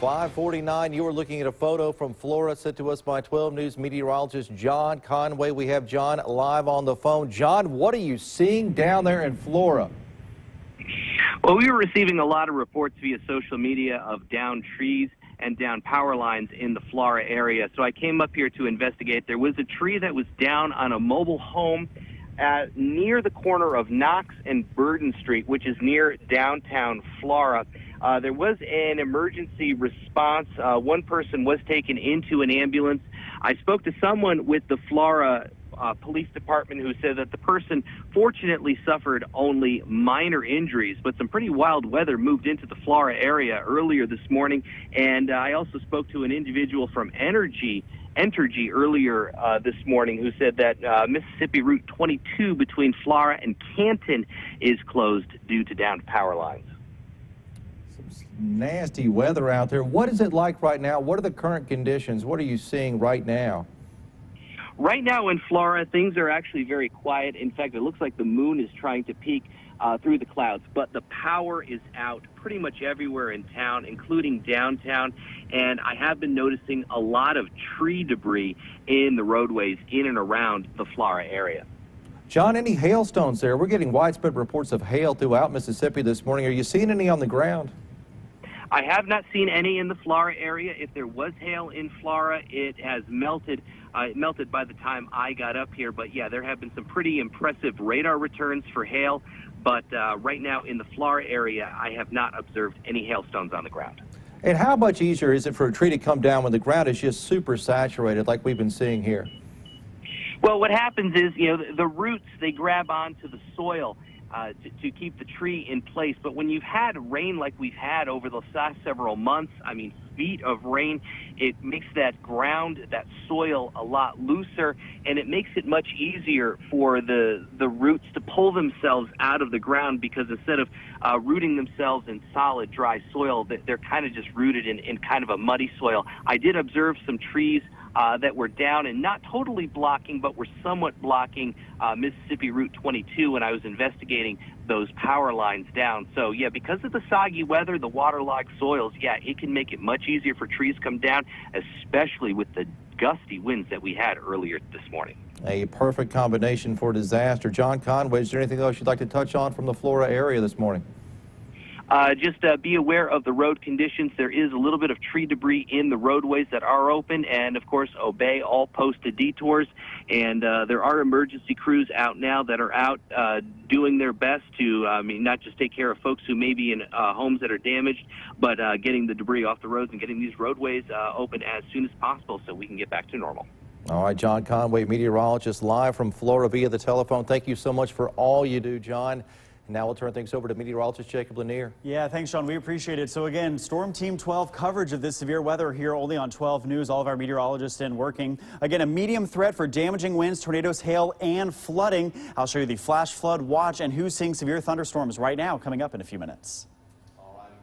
5:49, you are looking at a photo from Flora sent to us by 12 News meteorologist John Conway. We have John live on the phone. John, what are you seeing down there in Flora? Well, we were receiving a lot of reports via social media of downed trees and down power lines in the Flora area. So I came up here to investigate. There was a tree that was down on a mobile home near the corner of Knox and Burden Street, which is near downtown Flora. There was an emergency response. One person was taken into an ambulance. I spoke to someone with the Flora police department who said that the person fortunately suffered only minor injuries, but some pretty wild weather moved into the Flora area earlier this morning. And I also spoke to an individual from Entergy earlier this morning who said that Mississippi Route 22 between Flora and Canton is closed due to downed power lines. Some nasty weather out there. What is it like right now? What are the current conditions? What are you seeing right now? Right now in Flora, things are actually very quiet. In fact, it looks like the moon is trying to peek through the clouds, but the power is out pretty much everywhere in town, including downtown. And I have been noticing a lot of tree debris in the roadways in and around the Flora area. John, any hailstones there? We're getting widespread reports of hail throughout Mississippi this morning. Are you seeing any on the ground? I have not seen any in the Flora area. If there was hail in Flora, it has melted. It melted by the time I got up here. But yeah, there have been some pretty impressive radar returns for hail. But right now in the Flora area, I have not observed any hailstones on the ground. And how much easier is it for a tree to come down when the ground is just super saturated like we've been seeing here? Well, what happens is, the roots, they grab onto the soil to keep the tree in place. But when you've had rain like we've had over the last several months, I mean, feet of rain, it makes that ground, that soil a lot looser, and it makes it much easier for the roots to pull themselves out of the ground, because instead of rooting themselves in solid, dry soil, they're kind of just rooted in kind of a muddy soil. I did observe some trees that were down and not totally blocking, but were somewhat blocking Mississippi Route 22 when I was investigating those power lines down. So yeah, because of the soggy weather, the waterlogged soils, yeah, it can make it much easier for trees to come down, especially with the gusty winds that we had earlier this morning. A perfect combination for disaster. John Conway, is there anything else you'd like to touch on from the Flora area this morning? Just be aware of the road conditions. There is a little bit of tree debris in the roadways that are open, and of course obey all posted detours. And there are emergency crews out now that are out doing their best to not just take care of folks who may be in homes that are damaged, but getting the debris off the roads and getting these roadways open as soon as possible so we can get back to normal. All right, John Conway, meteorologist, live from Flora via the telephone. Thank you so much for all you do, John. Now we'll turn things over to meteorologist Jacob Lanier. Yeah, thanks, Sean. We appreciate it. So again, Storm Team 12 coverage of this severe weather here only on 12 News. All of our meteorologists in working. Again, a medium threat for damaging winds, tornadoes, hail, and flooding. I'll show you the flash flood watch and who's seeing severe thunderstorms right now coming up in a few minutes.